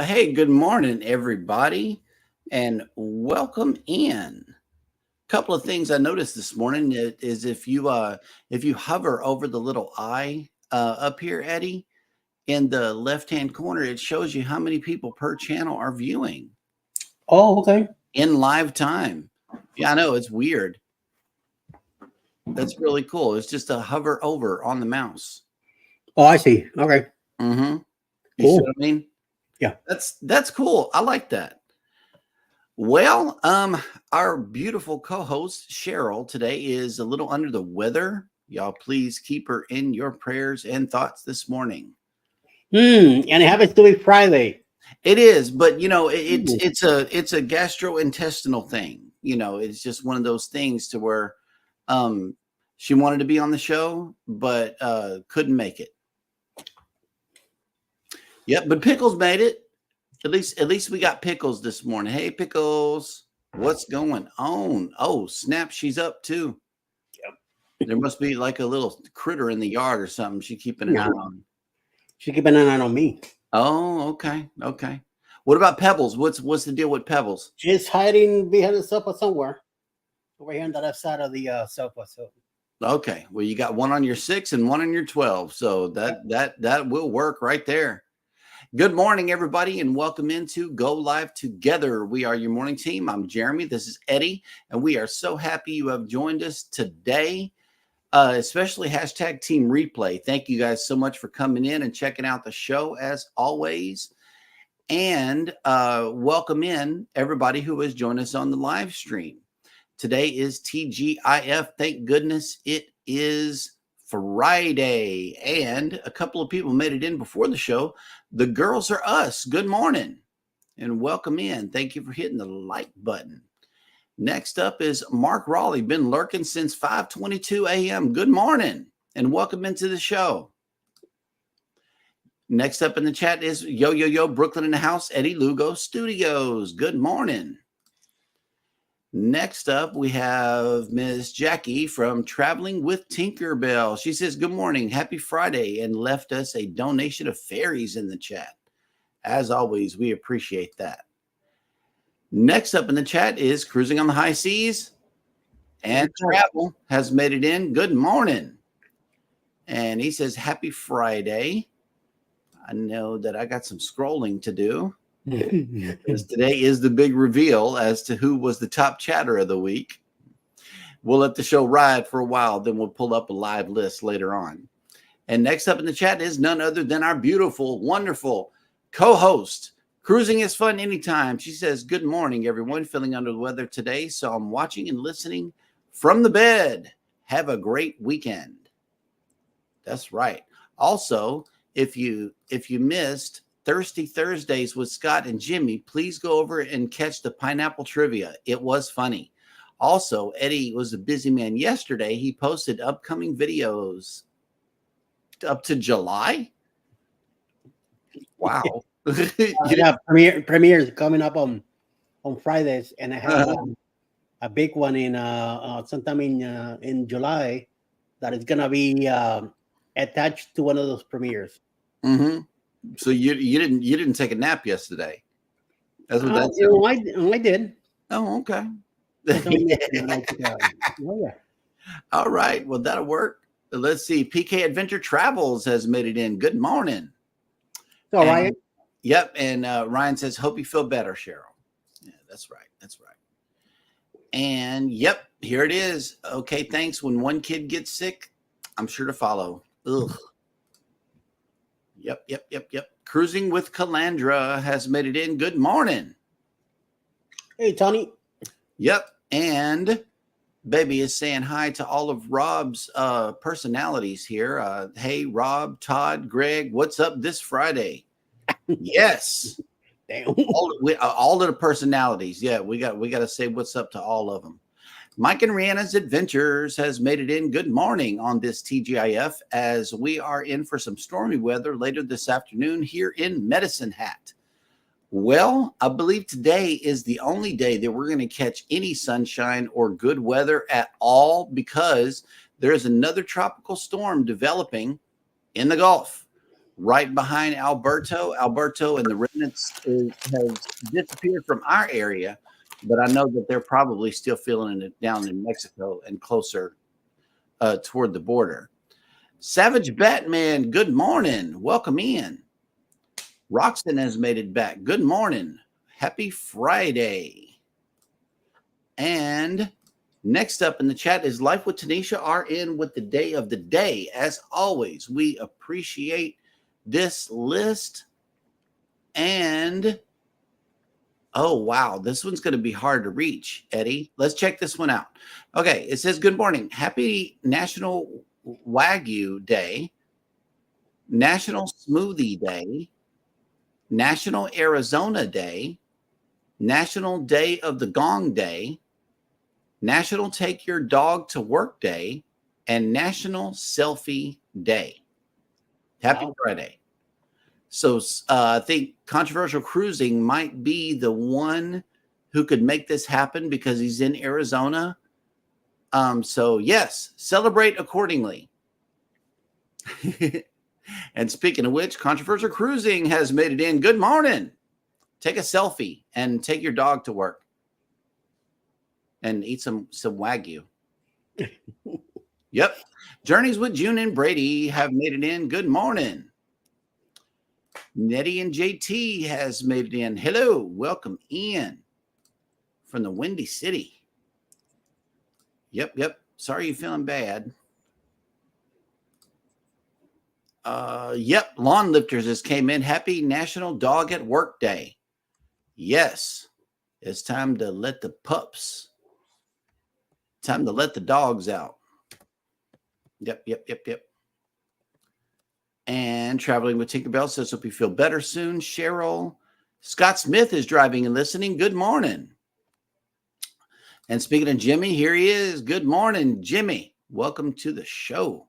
Hey, good morning, everybody, and welcome in. Couple of things I noticed this morning is if you hover over the little eye up here, Eddie, in the left-hand corner, it shows you how many people per channel are viewing Oh, okay. in live time. Yeah, I know it's weird. That's really cool. It's just a hover over on the mouse. Oh, I see. Okay. Mm-hmm. You see Cool. what I mean? Yeah. That's cool. I like that. Well, our beautiful co-host Cheryl today is a little under the weather. Y'all please keep her in your prayers and thoughts this morning. And it happens to be Friday. It is, but Ooh. it's a gastrointestinal thing. It's just one of those things to where um she wanted to be on the show, but couldn't make it. Yep, but Pickles made it. At least we got Pickles this morning. Hey Pickles, what's going on? Oh, snap, she's up too. There must be like a little critter in the yard or something she keeping an eye Yeah. on. She keeping an eye on me. Oh, okay. Okay. What about Pebbles? What's the deal with Pebbles? She's hiding behind the sofa somewhere. Over here on the left side of the sofa. So Okay. Well, you got one on your 6 and one on your 12. So yeah. that will work right there. Good morning, everybody, and welcome into Go Live Together. We are your morning team. I'm Jeremy. This is Eddie, and we are so happy you have joined us today. Especially hashtag team replay. Thank you guys so much for coming in and checking out the show as always. And welcome in everybody who has joined us on the live stream. Today is TGIF. Thank goodness it is Friday. And a couple of people made it in before the show. The girls are us. Good morning and welcome in. Thank you for hitting the like button. Next up is Mark Raleigh, been lurking since 5:22 a.m. Good morning and welcome into the show. Next up in the chat is Yo, Brooklyn in the house, Eddie Lugo Studios. Good morning. Next up, we have Miss Jackie from Traveling with Tinkerbell. She says, good morning, happy Friday, and left us a donation of fairies in the chat. As always, we appreciate that. Next up in the chat is Cruising on the High Seas and Travel has made it in. Good morning. And he says, happy Friday. I know that I got some scrolling to do. Because today is the big reveal as to who was the top chatter of the week. We'll let the show ride for a while, then we'll pull up a live list later on. And next up in the chat is none other than our beautiful, wonderful co-host. Cruising is fun anytime. She says, good morning, everyone. Feeling under the weather today, so I'm watching and listening from the bed. Have a great weekend. That's right. Also, if you missed Thirsty Thursdays with Scott and Jimmy, please go over and catch the pineapple trivia. It was funny. Also, Eddie was a busy man yesterday. He posted upcoming videos up to July. Wow. Yeah, premieres coming up on Fridays, and I have a big one in sometime in July that is gonna be attached to one of those premieres. Mm-hmm. So you didn't take a nap yesterday. That's what that's. I did. Oh, okay. Oh yeah. All right. Well, that'll work. Let's see. PK Adventure Travels has made it in. Good morning. All right. Yep. And Ryan says, hope you feel better, Cheryl. Yeah, that's right. That's right. And yep, here it is. Okay, thanks. When one kid gets sick, I'm sure to follow. Ugh. Yep. Cruising with Calandra has made it in. Good morning. Hey, Tony. Yep. And Baby is saying hi to all of Rob's personalities here. Hey, Rob, Todd, Greg, what's up this Friday? Yes. Damn. All of the personalities. Yeah, we got to say what's up to all of them. Mike and Rihanna's Adventures has made it in. Good morning on this TGIF as we are in for some stormy weather later this afternoon here in Medicine Hat. Well, I believe today is the only day that we're going to catch any sunshine or good weather at all because there's another tropical storm developing in the Gulf. right behind Alberto. Alberto and the remnants has disappeared from our area, but I know that they're probably still feeling it down in Mexico and closer toward the border. Savage Batman, good morning. Welcome in. Roxton has made it back. Good morning. Happy Friday. And next up in the chat is Life with Tanisha RN with the day of the day. As always, we appreciate this list. And oh, wow, this one's going to be hard to reach, Eddie. Let's check this one out. Okay, it says, good morning. Happy National Wagyu Day, National Smoothie Day, National Arizona Day, National Day of the Gong Day, National Take Your Dog to Work Day, and National Selfie Day. Happy Friday. So I think Controversial Cruising might be the one who could make this happen because he's in Arizona. So yes, celebrate accordingly. And speaking of which, Controversial Cruising has made it in. Good morning. Take a selfie and take your dog to work and eat some Wagyu. Yep. Journeys with June and Brady have made it in. Good morning. Nettie and JT has made it in. Hello. Welcome in from the Windy City. Yep. Sorry you're feeling bad. Yep. Lawn Lifters just came in. Happy National Dog at Work Day. Yes. It's time to let the pups. Time to let the dogs out. Yep. And Traveling with Tinkerbell says, hope you feel better soon. Cheryl. Scott Smith is driving and listening. Good morning. And speaking of Jimmy, here he is. Good morning, Jimmy. Welcome to the show.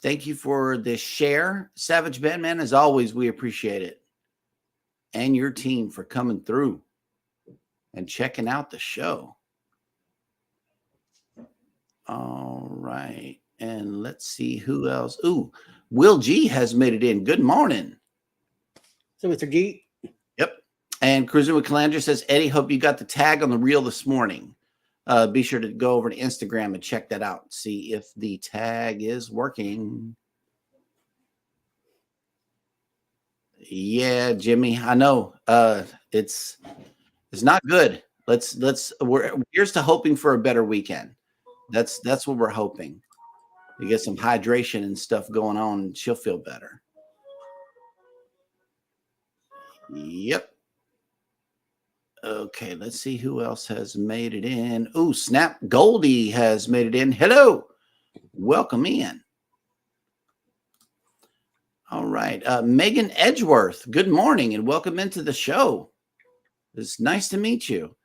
Thank you for this share. Savage Batman, as always, we appreciate it. And your team for coming through and checking out the show. All right. And let's see who else. Ooh, Will G has made it in. Good morning. So, Mr. G. Yep. And Cruising with Calandra says, Eddie, hope you got the tag on the reel this morning. Be sure to go over to Instagram and check that out. See if the tag is working. Yeah, Jimmy, I know. It's not good. Here's to hoping for a better weekend. That's what we're hoping. You get some hydration and stuff going on, and she'll feel better. Yep. Okay, let's see who else has made it in. Oh, Snap Goldie has made it in. Hello. Welcome in. All right. Megan Edgeworth, good morning and welcome into the show. It's nice to meet you.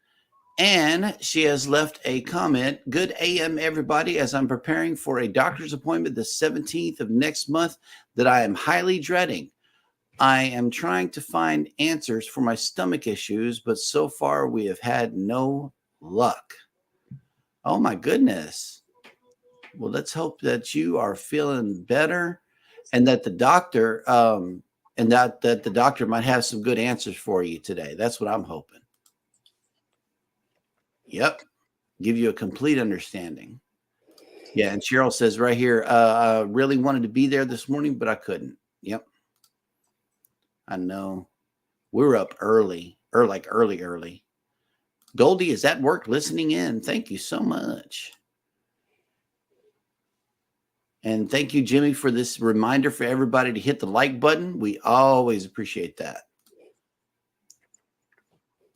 And she has left a comment. Good AM, everybody, as I'm preparing for a doctor's appointment the 17th of next month that I am highly dreading. I am trying to find answers for my stomach issues, but so far we have had no luck. Oh, my goodness. Well, let's hope that you are feeling better and that the doctor that the doctor might have some good answers for you today. That's what I'm hoping. Yep. Give you a complete understanding. Yeah. And Cheryl says right here, I really wanted to be there this morning, but I couldn't. Yep. I know. We're up early. Goldie is at work listening in. Thank you so much. And thank you, Jimmy, for this reminder for everybody to hit the like button. We always appreciate that.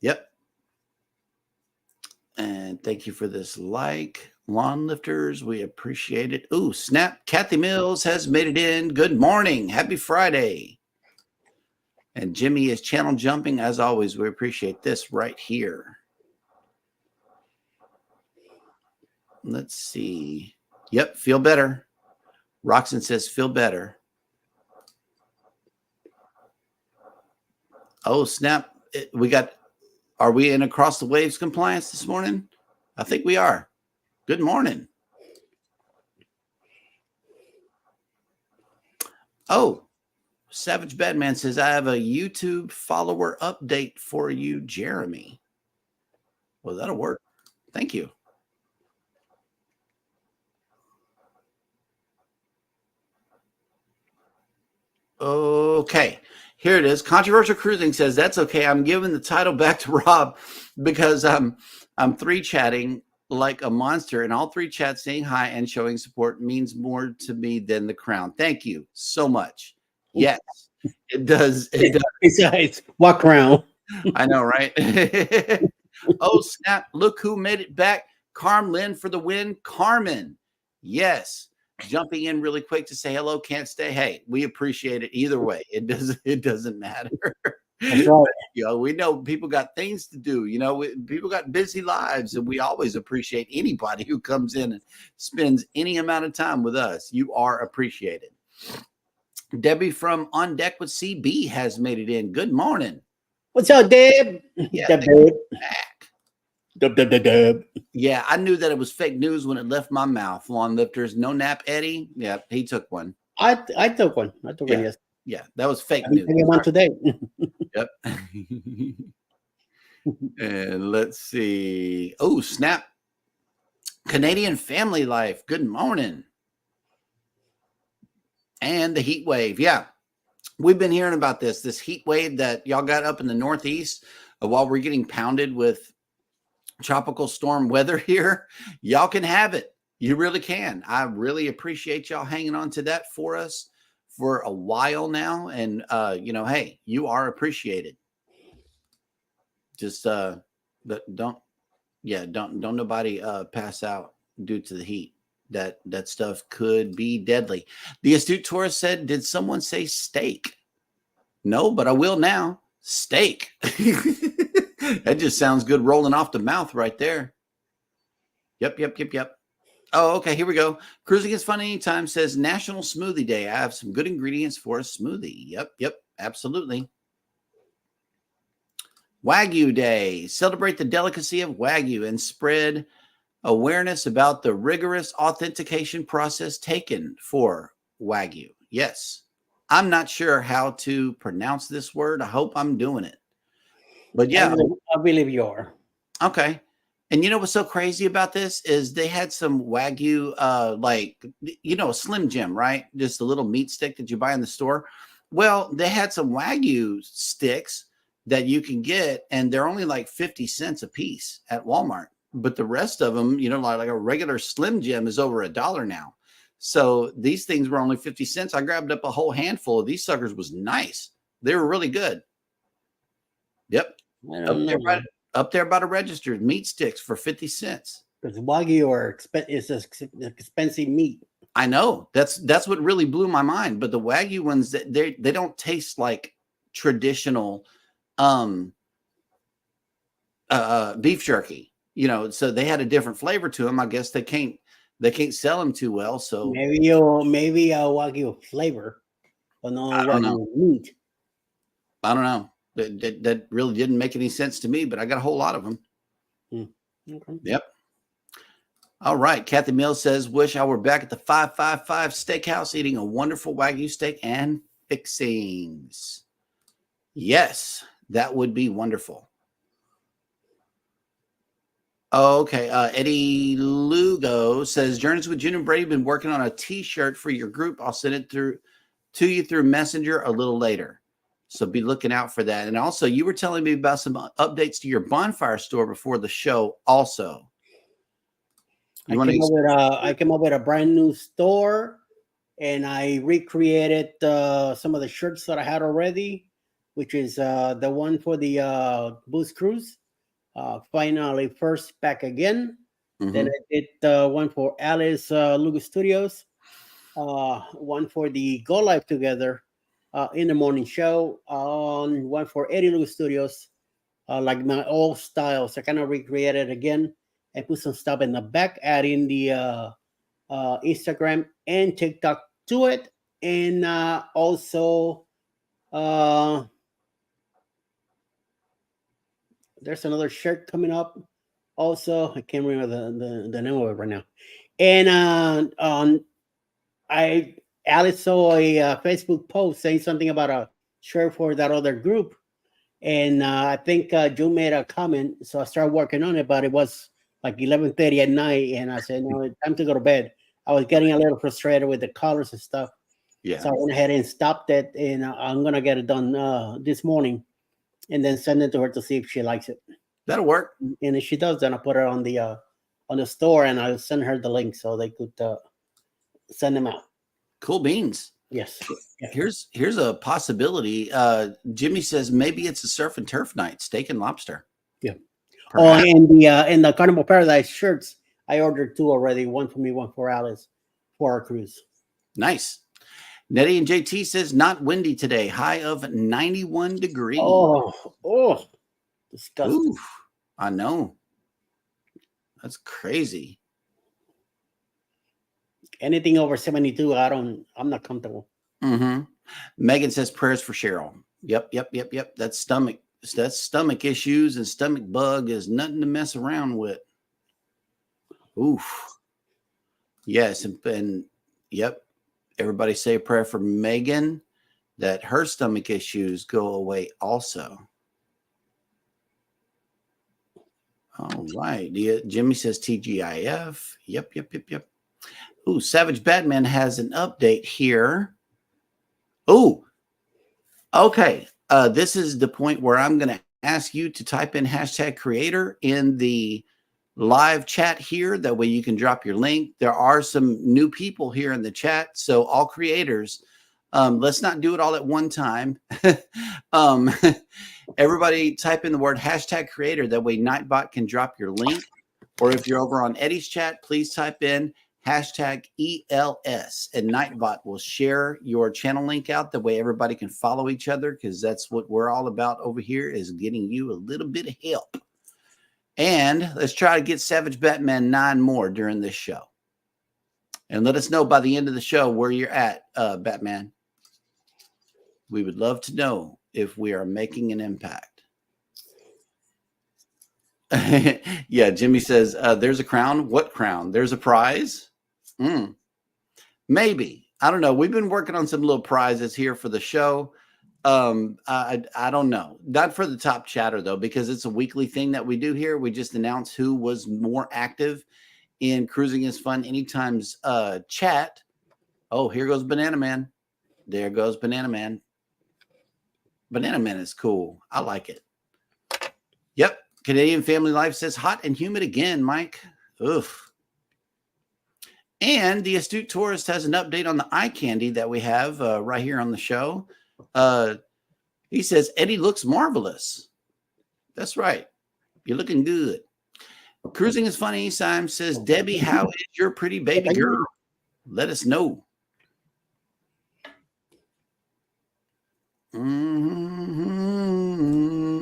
Yep. And thank you for this like. Lawn Lifters, we appreciate it. Ooh, snap. Kathy Mills has made it in. Good morning. Happy Friday. And Jimmy is channel jumping. As always, we appreciate this right here. Let's see. Yep, feel better. Roxanne says, feel better. Oh, snap. Are we in Across the Waves compliance this morning? I think we are. Good morning. Oh, Savage Batman says, I have a YouTube follower update for you, Jeremy. Well, that'll work. Thank you. Okay, here it is. Controversial Cruising says, that's okay. I'm giving the title back to Rob because I'm three chatting like a monster, and all three chats saying hi and showing support means more to me than the crown. Thank you so much. Yes, it does. It does. Besides, walk around. I know, right? Oh, snap. Look who made it back. Carmen for the win. Carmen. Yes. Jumping in really quick to say hello. Can't stay. Hey, we appreciate it either way. It doesn't matter. That's right. You know, we know people got things to do. You know, people got busy lives, and we always appreciate anybody who comes in and spends any amount of time with us. You are appreciated. Debbie from On Deck with CB has made it in. Good morning. What's up, Deb? Yeah, Deb, back. Deb, Deb, Deb, Deb. Yeah, I knew that it was fake news when it left my mouth. Lawn lifters, no nap, Eddie. Yeah, he took one. I took one. I took one. Yes. Yeah, that was fake I'm news. taking one today. Yep. And let's see. Oh, snap. Canadian family life. Good morning. And the heat wave. Yeah. We've been hearing about this heat wave that y'all got up in the Northeast while we're getting pounded with tropical storm weather here. Y'all can have it. You really can. I really appreciate y'all hanging on to that for us for a while now. And, you know, hey, you are appreciated. Just don't nobody pass out due to the heat. That stuff could be deadly. The astute tourist said, did someone say steak? No, but I will now. Steak. That just sounds good rolling off the mouth right there. Yep. Oh, okay, here we go. Cruising is fun anytime says National Smoothie Day. I have some good ingredients for a smoothie. Yep, absolutely. Wagyu Day. Celebrate the delicacy of Wagyu and spread awareness about the rigorous authentication process taken for Wagyu. Yes. I'm not sure how to pronounce this word. I hope I'm doing it. But yeah. I believe you are. Okay. And you know what's so crazy about this is they had some Wagyu, like, you know, a Slim Jim, right? Just a little meat stick that you buy in the store. Well, they had some Wagyu sticks that you can get, and they're only like 50 cents a piece at Walmart. But the rest of them, you know, like a regular Slim Jim is over $1 now. So these things were only 50 cents. I grabbed up a whole handful of these suckers. Was nice. They were really good. Yep. Up there by the register, meat sticks for 50 cents. Because Wagyu is expensive meat. I know. That's what really blew my mind. But the Wagyu ones, they don't taste like traditional beef jerky. You know, so they had a different flavor to them. I guess they can't sell them too well. So maybe a Wagyu flavor, but no Wagyu meat. I don't know. That really didn't make any sense to me, but I got a whole lot of them. Okay. Yep. All right. Kathy Mills says, wish I were back at the 555 Steakhouse eating a wonderful Wagyu steak and fixings. Yes, that would be wonderful. Okay. Eddie Lugo says, Journeys with June and Brady been working on a t-shirt for your group. I'll send it to you through Messenger a little later. So be looking out for that. And also, you were telling me about some updates to your bonfire store before the show also. I came up with a brand new store, and I recreated some of the shirts that I had already, which is the one for the Boost Cruise. Finally, first back again. Mm-hmm. Then I did one for Alice Lugo Studios, one for the Go Live Together in the morning show, one for Eddie Lugo Studios, like my old styles. I kind of recreated it again and put some stuff in the back, adding the Instagram and TikTok to it. And also, there's another shirt coming up. Also, I can't remember the name of it right now. And I Alice saw a Facebook post saying something about a share for that other group, and I think June made a comment, so I started working on it. But it was like 11:30 at night, and I said, "No, it's time to go to bed." I was getting a little frustrated with the colors and stuff, Yeah, so I went ahead and stopped it, and I'm gonna get it done this morning, and then send it to her to see if she likes it. that'll work. And if she does, then I put it on the store, and I'll send her the link so they could send them out. Cool beans. Yes. Yeah. Here's a possibility. Jimmy says maybe it's a surf and turf night, steak and lobster. Yeah. Perhaps. Oh, and the Carnival Paradise shirts, I ordered 2 already. One for me, one for Alice, for our cruise. Nice. Nettie and JT says not windy today. High of 91 degrees. Oh, disgusting. Oof, I know. That's crazy. Anything over 72, I'm not comfortable. Mm-hmm. Megan says prayers for Cheryl. Yep. That's stomach issues, and stomach bug is nothing to mess around with. Oof. Yes, and yep. Everybody say a prayer for Megan that her stomach issues go away also. All right. Jimmy says TGIF. Yep. Ooh, Savage Batman has an update here. Ooh, okay. This is the point where I'm going to ask you to type in #creator in the live chat here. That way you can drop your link. There are some new people here in the chat. So all creators, let's not do it all at one time. Everybody type in the word #creator. That way Nightbot can drop your link. Or if you're over on Eddie's chat, please type in #ELS, and Nightbot will share your channel link out. The way everybody can follow each other, because that's what we're all about over here, is getting you a little bit of help. And let's try to get Savage Batman 9 more during this show. And let us know by the end of the show where you're at, Batman. We would love to know if we are making an impact. Yeah, Jimmy says, there's a crown. What crown? There's a prize? Maybe. I don't know. We've been working on some little prizes here for the show. I don't know. Not for the top chatter, though, because it's a weekly thing that we do here. We just announce who was more active in Cruising is Fun Anytime's chat. Oh, here goes Banana Man. There goes Banana Man. Banana Man is cool. I like it. Yep. Canadian Family Life says hot and humid again, Mike. Oof. And the Astute Tourist has an update on the eye candy that we have right here on the show. He says, Eddie looks marvelous. That's right. You're looking good. Cruising is Funny. Anytime says, Debbie, how is your pretty baby girl? Let us know.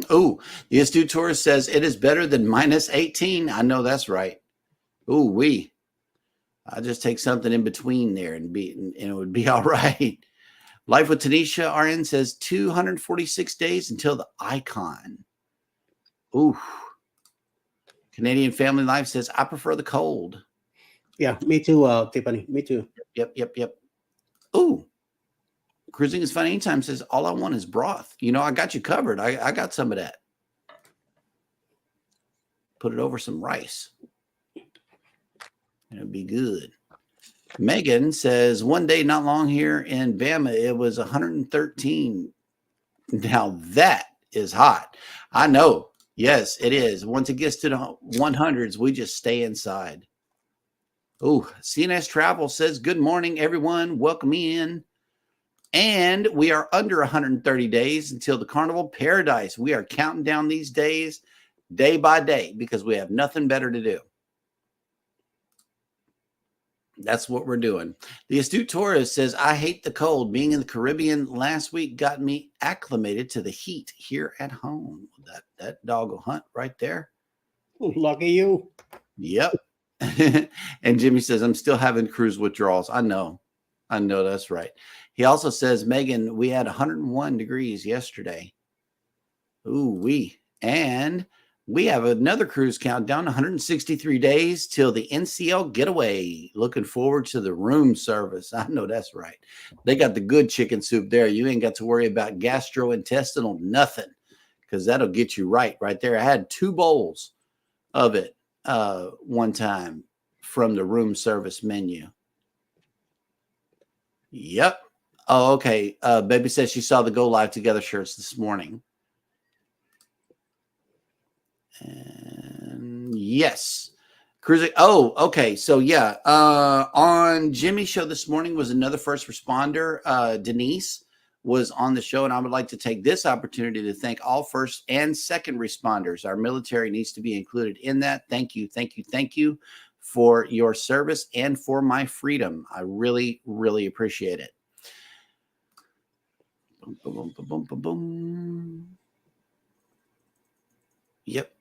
Oh, the Astute Tourist says it is better than -18. I know that's right. Ooh, I'll just take something in between there and it would be all right. Life with Tanisha RN says 246 days until the icon. Ooh. Canadian Family Life says I prefer the cold. Yeah, me too, Tiffany. Me too. Yep. Ooh. Cruising is Fun Anytime says all I want is broth. You know, I got you covered. I got some of that. Put it over some rice. It'll be good. Megan says one day not long here in Bama, it was 113. Now that is hot. I know. Yes, it is. Once it gets to the 100s, we just stay inside. Oh, CNS Travel says good morning, everyone. Welcome in. And we are under 130 days until the Carnival Paradise. We are counting down these days day by day because we have nothing better to do. That's what we're doing. The Astute Tourist says, I hate the cold. Being in the Caribbean last week got me acclimated to the heat here at home. That dog will hunt right there. Lucky you. Yep. And Jimmy says, I'm still having cruise withdrawals. I know that's right. He also says, Megan, we had 101 degrees yesterday. Ooh, and We have another cruise countdown, 163 days till the NCL getaway. Looking forward to the room service. I know that's right. They got the good chicken soup there. You ain't got to worry about gastrointestinal nothing, because that'll get you right there. I had 2 bowls of it one time from the room service menu. Yep. Oh, okay. Baby says she saw the Go Live Together shirts this morning. And yes. Cruising. Oh, okay. So yeah. On Jimmy's show this morning was another first responder. Denise was on the show, and I would like to take this opportunity to thank all first and second responders. Our military needs to be included in that. Thank you, thank you, thank you for your service and for my freedom. I really, really appreciate it. Boom, boom, boom, boom, boom, boom. Yep.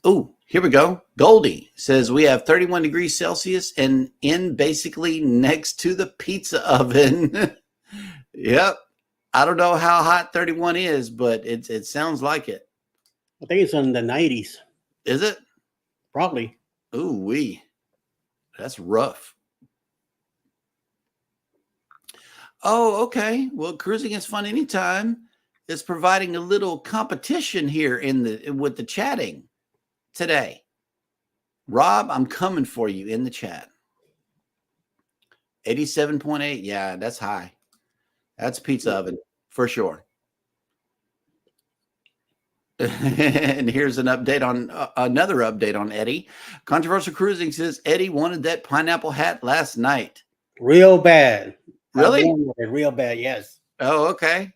Oh, here we go. Goldie says we have 31 degrees Celsius and in basically next to the pizza oven. Yep. I don't know how hot 31 is, but it sounds like it. I think it's in the 90s. Is it? Probably. Ooh, wee. That's rough. Oh, okay. Well, cruising is fun anytime. It's providing a little competition here with the chatting today. Rob, I'm coming for you in the chat. 87.8. Yeah, that's high. That's pizza oven for sure. And here's an update on another update on Eddie. Controversial Cruising says Eddie wanted that pineapple hat last night. Real bad. Really? Real bad, yes. Oh, okay.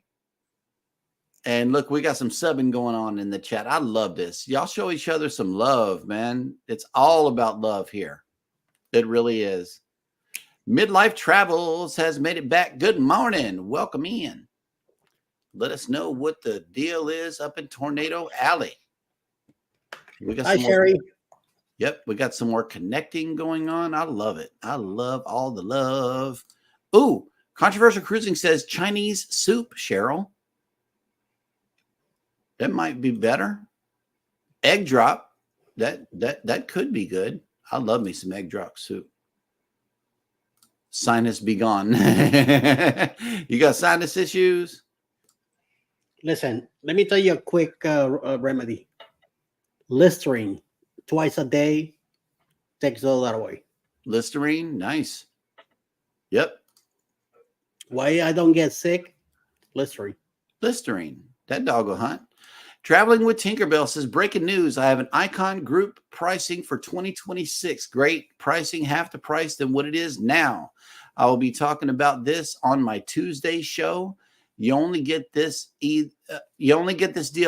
And look, we got some subbing going on in the chat. I love this. Y'all show each other some love, man. It's all about love here. It really is. Midlife Travels has made it back. Good morning. Welcome in. Let us know what the deal is up in Tornado Alley. We got Hi, Sherry. Yep, we got some more connecting going on. I love it. I love all the love. Ooh, Controversial Cruising says Chinese soup, Cheryl. That might be better. Egg drop. That could be good. I love me some egg drop soup. Sinus be gone. You got sinus issues? Listen, let me tell you a quick remedy. Listerine twice a day takes all that away. Listerine, nice. Yep. Why I don't get sick? Listerine. That dog will hunt. Traveling with Tinkerbell says, breaking news. I have an Icon group pricing for 2026. Great pricing, half the price than what it is now. I will be talking about this on my Tuesday show. You only get this deal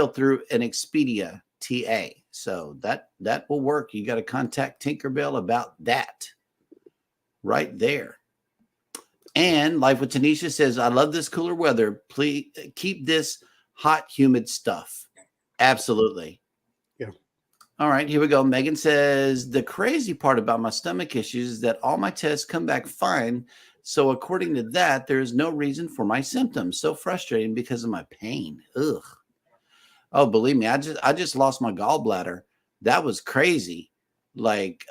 through an Expedia TA. So that will work. You got to contact Tinkerbell about that right there. And Life with Tanisha says, I love this cooler weather. Please keep this hot, humid stuff. Absolutely. Yeah. All right, here we go. Megan says, the crazy part about my stomach issues is that all my tests come back fine. So according to that, there is no reason for my symptoms. So frustrating because of my pain. Ugh. Oh, believe me, I just lost my gallbladder. That was crazy. Like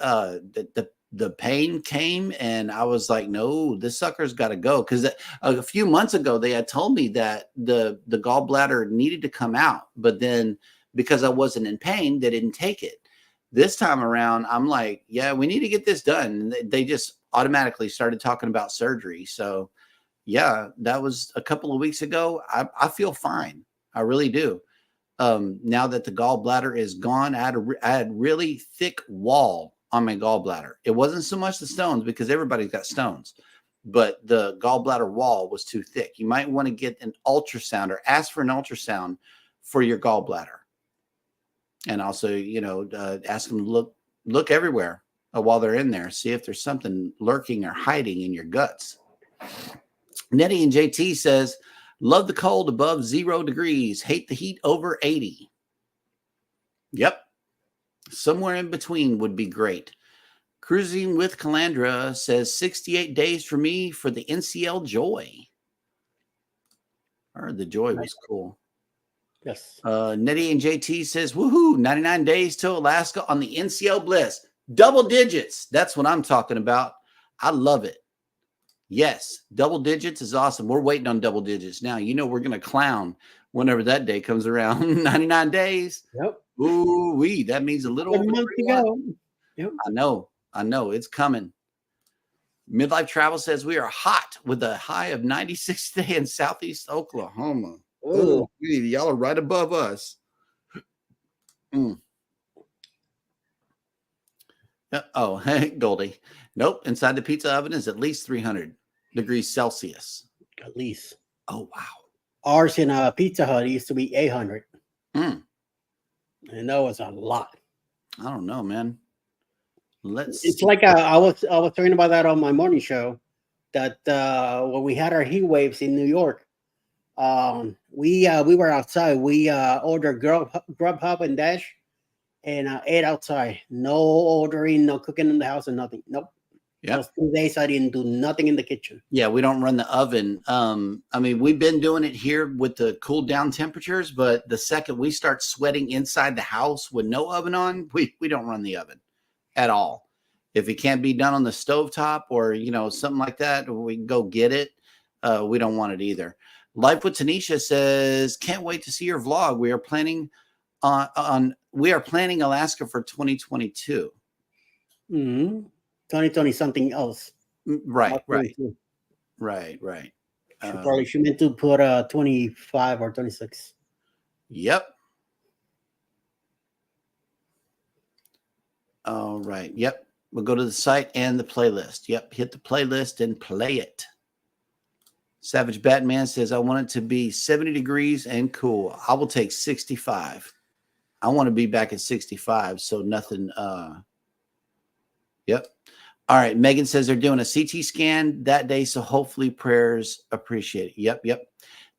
the pain came and I was like, no, this sucker's got to go. Because a few months ago, they had told me that the gallbladder needed to come out. But then because I wasn't in pain, they didn't take it. This time around, I'm like, yeah, we need to get this done. And they just automatically started talking about surgery. So, yeah, that was a couple of weeks ago. I feel fine. I really do. Now that the gallbladder is gone, I had really thick wall on my gallbladder. It wasn't so much the stones because everybody's got stones, but the gallbladder wall was too thick. You might want to get an ultrasound or ask for an ultrasound for your gallbladder. And also, ask them to look everywhere while they're in there. See if there's something lurking or hiding in your guts. Nettie and JT says, love the cold above 0 degrees. Hate the heat over 80. Yep. Somewhere in between would be great. Cruising with Calandra says 68 days for me for the NCL Joy. I heard the Joy was cool. Yes. Nettie and JT says, woohoo, 99 days to Alaska on the NCL Bliss. Double digits. That's what I'm talking about. I love it. Yes, double digits is awesome. We're waiting on double digits. Now, we're going to clown whenever that day comes around. 99 days. Yep. Ooh-wee. That means a little over 1 month 3 to months. go. Yep. I know. It's coming. Midlife Travel says we are hot with a high of 96 today in Southeast Oklahoma. Oh, y'all are right above us. Oh, hey, Goldie. Nope. Inside the pizza oven is at least 300 degrees Celsius. At least. Oh, wow. Ours in a Pizza Hut used to be 800. And that was a lot. I don't know, man. It's like I was talking about that on my morning show, that when we had our heat waves in New York, we were outside. We ordered Grubhub and Dash, and ate outside. No ordering, no cooking in the house, and nothing. Nope. Yeah. Those 2 days I didn't do nothing in the kitchen. Yeah, we don't run the oven. I mean, we've been doing it here with the cool down temperatures, but the second we start sweating inside the house with no oven on, we don't run the oven at all. If it can't be done on the stovetop or, something like that, we can go get it. We don't want it either. Life with Tanisha says, can't wait to see your vlog. We are planning planning Alaska for 2022. 2020 something else. Right. She meant to put 25 or 26. Yep. All right. Yep. We'll go to the site and the playlist. Yep. Hit the playlist and play it. Savage Batman says, I want it to be 70 degrees and cool. I will take 65. I want to be back at 65. So nothing. Yep. All right. Megan says they're doing a CT scan that day. So hopefully prayers appreciate it. Yep.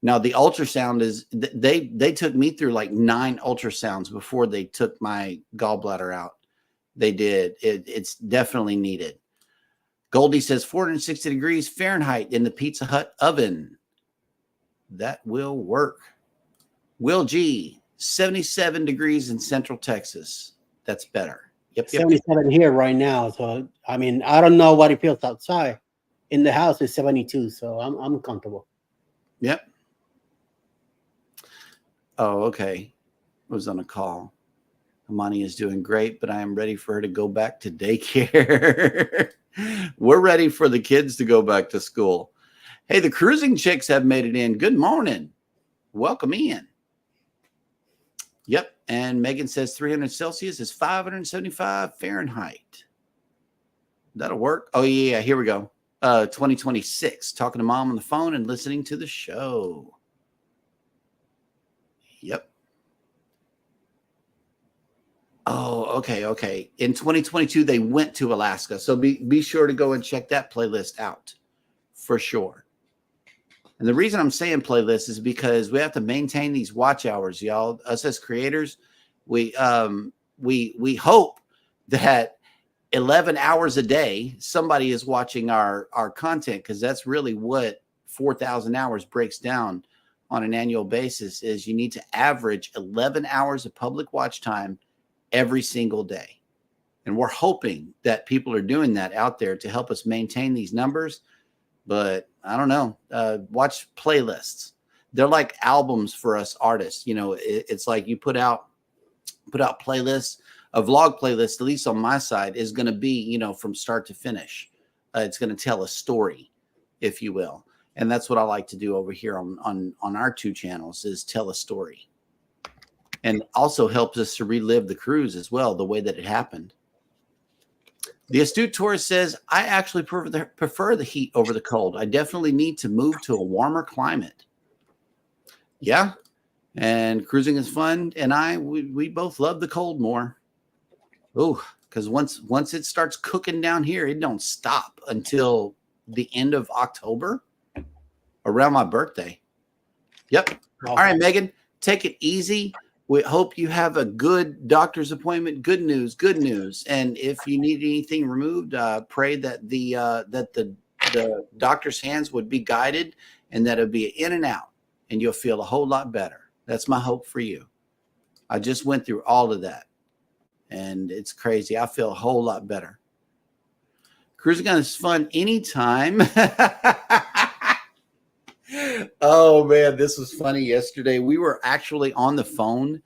Now the ultrasound is they took me through like 9 ultrasounds before they took my gallbladder out. They did. It's definitely needed. Goldie says 460 degrees Fahrenheit in the Pizza Hut oven. That will work. Will G, 77 degrees in Central Texas. That's better. Yep. 77 here right now. So, I mean, I don't know what it feels outside. In the house is 72. So I'm comfortable. Yep. Oh, okay. I was on a call. Amani is doing great, but I am ready for her to go back to daycare. We're ready for the kids to go back to school. Hey, the cruising chicks have made it in. Good morning. Welcome in. Yep. And Megan says 300 Celsius is 575 Fahrenheit. That'll work. Oh, yeah. Here we go. 2026. Talking to mom on the phone and listening to the show. Yep. Oh, okay. In 2022, they went to Alaska. So be sure to go and check that playlist out for sure. And the reason I'm saying playlist is because we have to maintain these watch hours, y'all. Us as creators, we hope that 11 hours a day, somebody is watching our content, because that's really what 4,000 hours breaks down on an annual basis. Is you need to average 11 hours of public watch time every single day. And we're hoping that people are doing that out there to help us maintain these numbers. But I don't know. Watch playlists. They're like albums for us artists. It's like you put out playlists. A vlog playlist, at least on my side, is going to be, from start to finish. It's going to tell a story, if you will. And that's what I like to do over here on our 2 channels, is tell a story. And also helps us to relive the cruise as well, the way that it happened. The Astute Tourist says, I actually prefer the heat over the cold. I definitely need to move to a warmer climate. Yeah. And cruising is fun. And we both love the cold more. Oh, because once it starts cooking down here, it don't stop until the end of October, around my birthday. Yep. Okay. All right, Megan, take it easy. We hope you have a good doctor's appointment. Good news. And if you need anything removed, pray that the doctor's hands would be guided, and that it'll be in and out, and you'll feel a whole lot better. That's my hope for you. I just went through all of that, and it's crazy. I feel a whole lot better. Cruising on is fun anytime. Oh man, this was funny yesterday. We were actually on the phone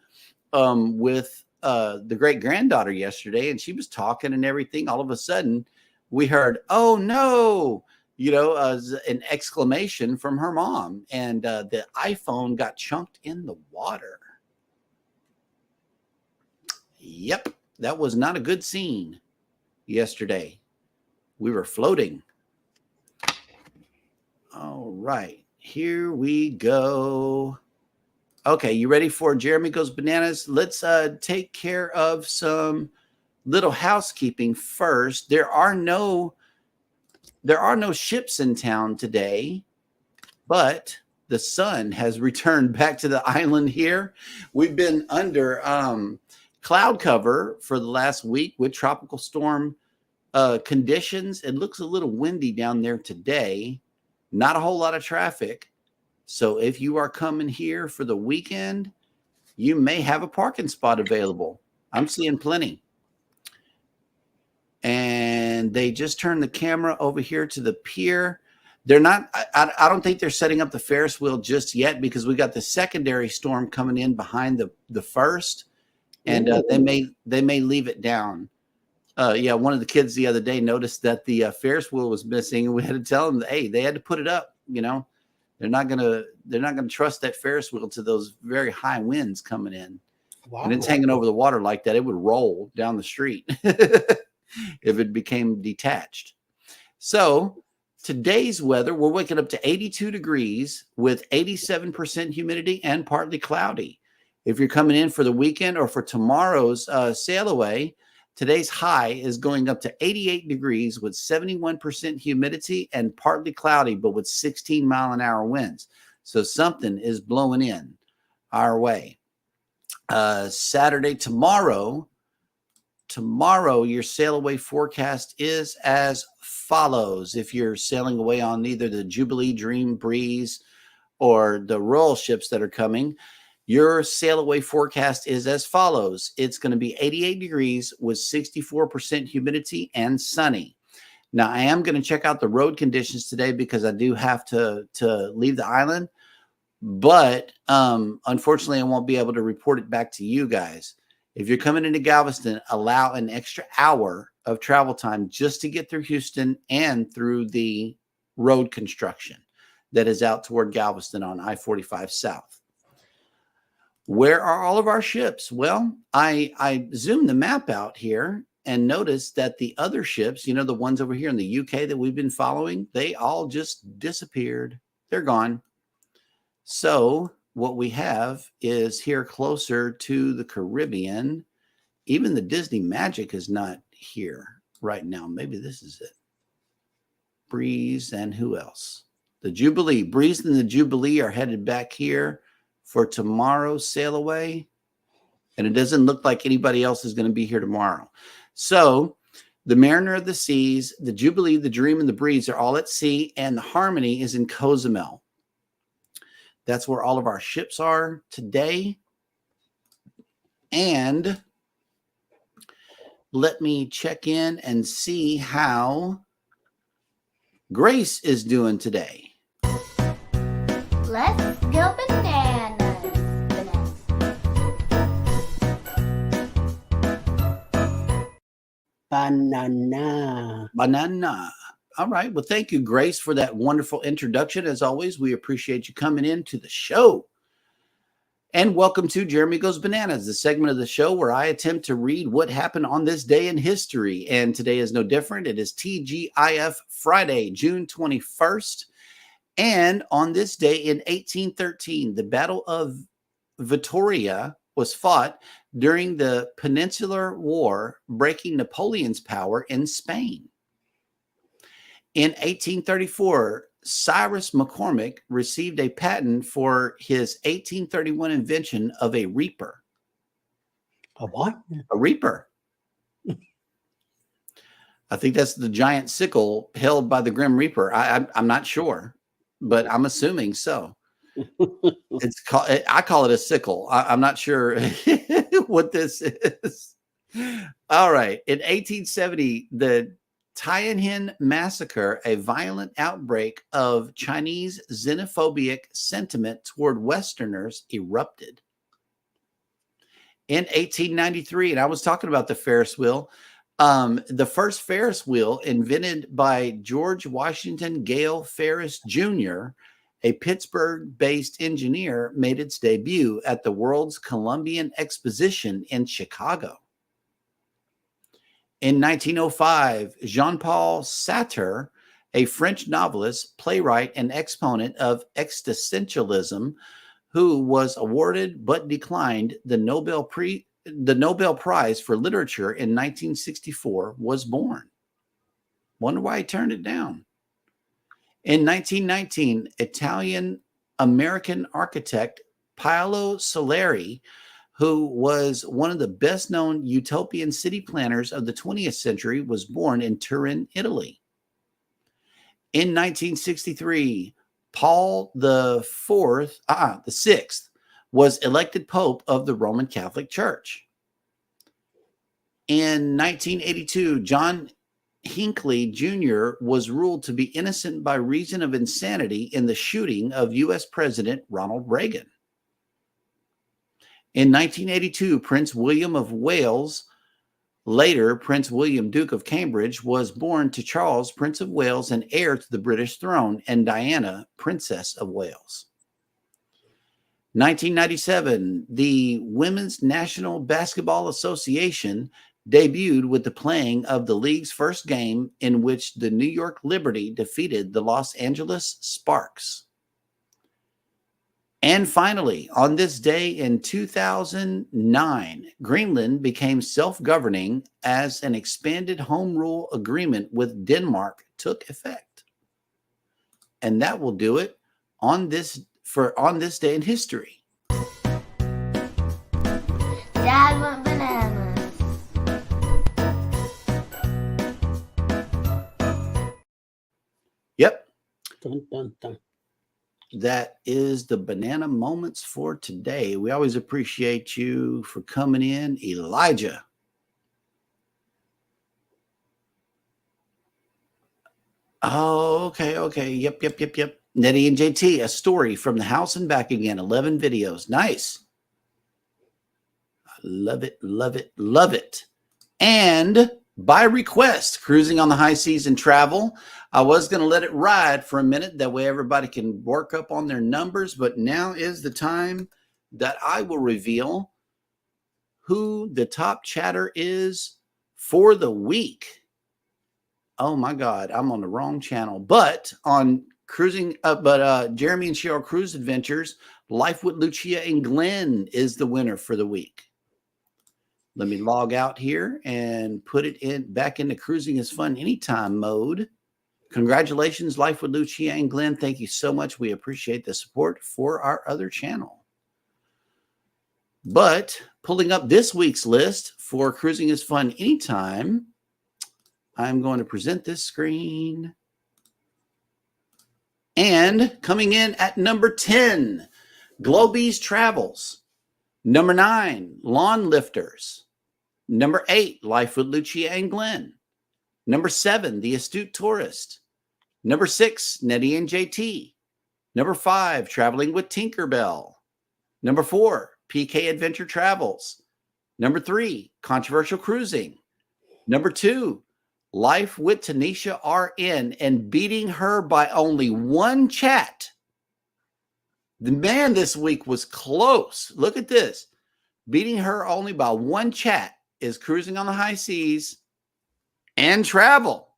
with the great granddaughter yesterday, and she was talking and everything. All of a sudden, we heard, "Oh no!" An exclamation from her mom, and the iPhone got chunked in the water. Yep, that was not a good scene yesterday. We were floating. All right, here we go. Okay, you ready for Jeremy Goes Bananas? Let's take care of some little housekeeping first. There are no ships in town today, but the sun has returned back to the island here. We've been under cloud cover for the last week with tropical storm conditions. It looks a little windy down there today. Not a whole lot of traffic. So if you are coming here for the weekend, you may have a parking spot available. I'm seeing plenty. And they just turned the camera over here to the pier. They're not, I don't think they're setting up the Ferris wheel just yet because we got the secondary storm coming in behind the first. And they may leave it down. One of the kids the other day noticed that the Ferris wheel was missing, and we had to tell them, hey, they had to put it up. They're not gonna trust that Ferris wheel to those very high winds coming in. Wow. And it's hanging over the water like that. It would roll down the street if it became detached. So today's weather, we're waking up to 82 degrees with 87% humidity and partly cloudy. If you're coming in for the weekend or for tomorrow's sail away, today's high is going up to 88 degrees with 71% humidity and partly cloudy, but with 16-mile-an-hour winds. So something is blowing in our way. Saturday, tomorrow, your sail away forecast is as follows. If you're sailing away on either the Jubilee, Dream, Breeze, or the Royal ships that are coming, your sail away forecast is as follows. It's going to be 88 degrees with 64% humidity and sunny. Now, I am going to check out the road conditions today because I do have to leave the island. But unfortunately, I won't be able to report it back to you guys. If you're coming into Galveston, allow an extra hour of travel time just to get through Houston and through the road construction that is out toward Galveston on I-45 South. Where are all of our ships? Well, I zoomed the map out here and noticed that the other ships, the ones over here in the UK that we've been following, they all just disappeared. They're gone. So what we have is here closer to the Caribbean. Even the Disney Magic is not here right now. Maybe this is it. Breeze and who else? The Jubilee. Breeze and the Jubilee are headed back here for tomorrow's sail away. And it doesn't look like anybody else is going to be here tomorrow. So the Mariner of the Seas, the Jubilee, the Dream, and the Breeze are all at sea. And the Harmony is in Cozumel. That's where all of our ships are today. And let me check in and see how Grace is doing today. Let's go bananas. Banana. All right. Well, thank you, Grace, for that wonderful introduction. As always, we appreciate you coming into the show. And welcome to Jeremy Goes Bananas, the segment of the show where I attempt to read what happened on this day in history. And today is no different. It is TGIF Friday, June 21st. And on this day in 1813, the Battle of Vittoria was fought during the Peninsular War, breaking Napoleon's power in Spain. In 1834, Cyrus McCormick received a patent for his 1831 invention of a reaper. A what? A reaper. I think that's the giant sickle held by the Grim Reaper. I'm not sure, but I'm assuming so. It's called, I call it a sickle. I'm not sure what this is. All right. In 1870, the Tiananmen Massacre, a violent outbreak of Chinese xenophobic sentiment toward Westerners, erupted. In 1893, and I was talking about the Ferris wheel, the first Ferris wheel invented by George Washington Gale Ferris Jr., a Pittsburgh-based engineer, made its debut at the World's Columbian Exposition in Chicago. In 1905, Jean-Paul Sartre, a French novelist, playwright, and exponent of existentialism, who was awarded but declined the Nobel Prize for Literature in 1964, was born. Wonder why he turned it down. In 1919, Italian-American architect Paolo Soleri, who was one of the best-known utopian city planners of the 20th century, was born in Turin, Italy. In 1963, Paul the Sixth was elected Pope of the Roman Catholic Church. In 1982, John Hinckley Jr. was ruled to be innocent by reason of insanity in the shooting of U.S. President Ronald Reagan. In 1982, Prince William of Wales, later Prince William, Duke of Cambridge, was born to Charles, Prince of Wales and heir to the British throne, and Diana, Princess of Wales. 1997, the Women's National Basketball Association debuted with the playing of the league's first game, in which the New York Liberty defeated the Los Angeles Sparks. And finally, on this day in 2009, Greenland became self-governing as an expanded home rule agreement with Denmark took effect. And that will do it on this day in history. Dad want bananas. Yep. Dun, dun, dun. That is the banana moments for today. We always appreciate you for coming in, Elijah. Oh, okay. Yep. Nettie and JT, a story from the house and back again. 11 videos. Nice. I love it. And by request, cruising on the high seas and travel. I was going to let it ride for a minute. That way everybody can work up on their numbers. But now is the time that I will reveal who the top chatter is for the week. Oh my God, I'm on the wrong channel. But on Jeremy and Sheryl Cruise Adventures, Life with Lucia and Glenn is the winner for the week. Let me log out here and put it back into Cruising is Fun Anytime mode. Congratulations, Life with Lucia and Glenn. Thank you so much. We appreciate the support for our other channel. But pulling up this week's list for Cruising is Fun Anytime, I'm going to present this screen. And coming in at number 10, Globies Travels. Number 9, Lawn Lifters. Number 8, Life with Lucia and Glenn. Number 7, The Astute Tourist. Number 6, Nettie and JT. Number 5, Traveling with Tinkerbell. Number 4, PK Adventure Travels. Number 3, Controversial Cruising. Number 2, Life with Tanisha RN, and beating her by only one chat. The man this week was close. Look at this. Beating her only by one chat is Cruising on the High Seas and Travel.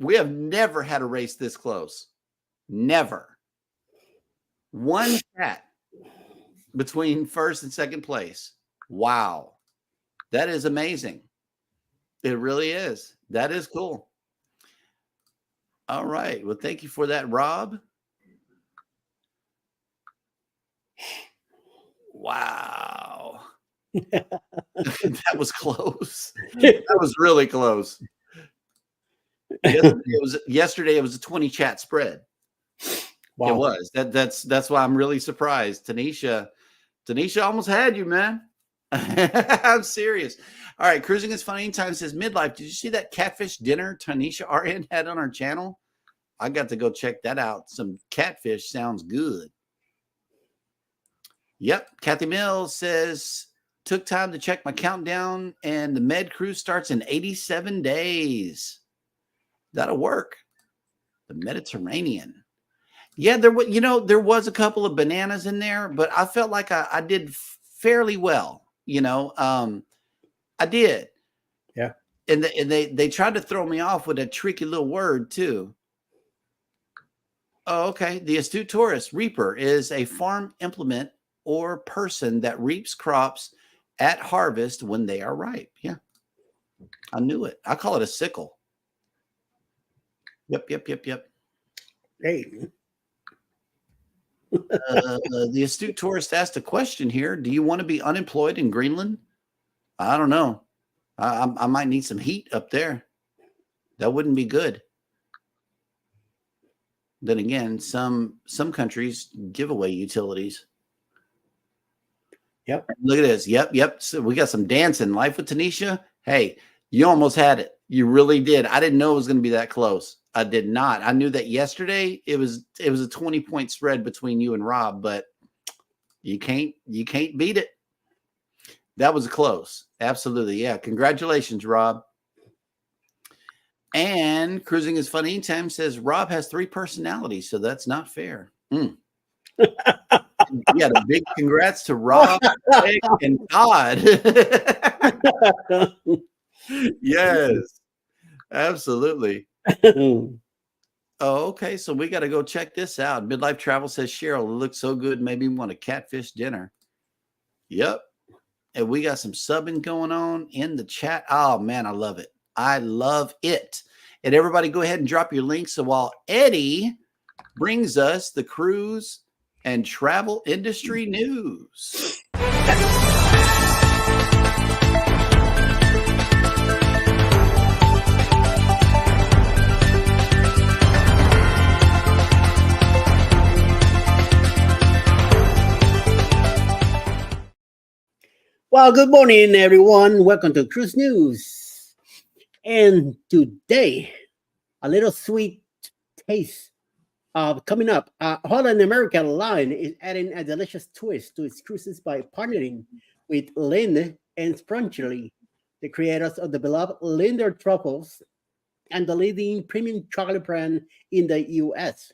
We have never had a race this close. Never. One chat between first and second place. Wow. That is amazing. It really is. That is cool. All right. Well, thank you for that, Rob. Wow. That was close. That was really close. Yesterday it was a 20 chat spread. Wow. It was. That's why I'm really surprised. Tanisha almost had you, man. I'm serious. All right, Cruising is Funny Time says midlife. Did you see that catfish dinner Tanisha RN had on our channel? I got to go check that out. Some catfish sounds good. Yep. Kathy Mills says, took time to check my countdown, and the Med cruise starts in 87 days. That'll work. The Mediterranean. Yeah, there was a couple of bananas in there, but I felt like I did fairly well. I did. Yeah. And they tried to throw me off with a tricky little word too. Oh, okay. The astute tourist reaper is a farm implement or person that reaps crops at harvest when they are ripe. Yeah, I knew it. I call it a sickle. Yep. Hey. The astute tourist asked a question here. Do you want to be unemployed in Greenland? I don't know. I might need some heat up there. That wouldn't be good. Then again, some countries give away utilities. Yep. Look at this. Yep. So we got some dancing. Life with Tanisha. Hey, you almost had it. You really did. I didn't know it was going to be that close. I did not. I knew that yesterday it was a 20-point spread between you and Rob, but you can't beat it. That was close. Absolutely. Yeah. Congratulations, Rob. And Cruising is Funny Time says Rob has 3 personalities, so that's not fair. Yeah, the big congrats to Rob, Greg, and Todd. Yes, absolutely. Oh, okay. So we got to go check this out. Midlife Travel says Cheryl, it looks so good. Maybe we want a catfish dinner. Yep. And we got some subbing going on in the chat. Oh man, I love it. I love it. And everybody go ahead and drop your links. So while Eddie brings us the cruise and travel industry news. Well, good morning, everyone. Welcome to Cruise News. And today, a little sweet taste coming up. Holland America Line is adding a delicious twist to its cruises by partnering with Lind and Sprunchly, the creators of the beloved Linder truffles and the leading premium chocolate brand in the U.S.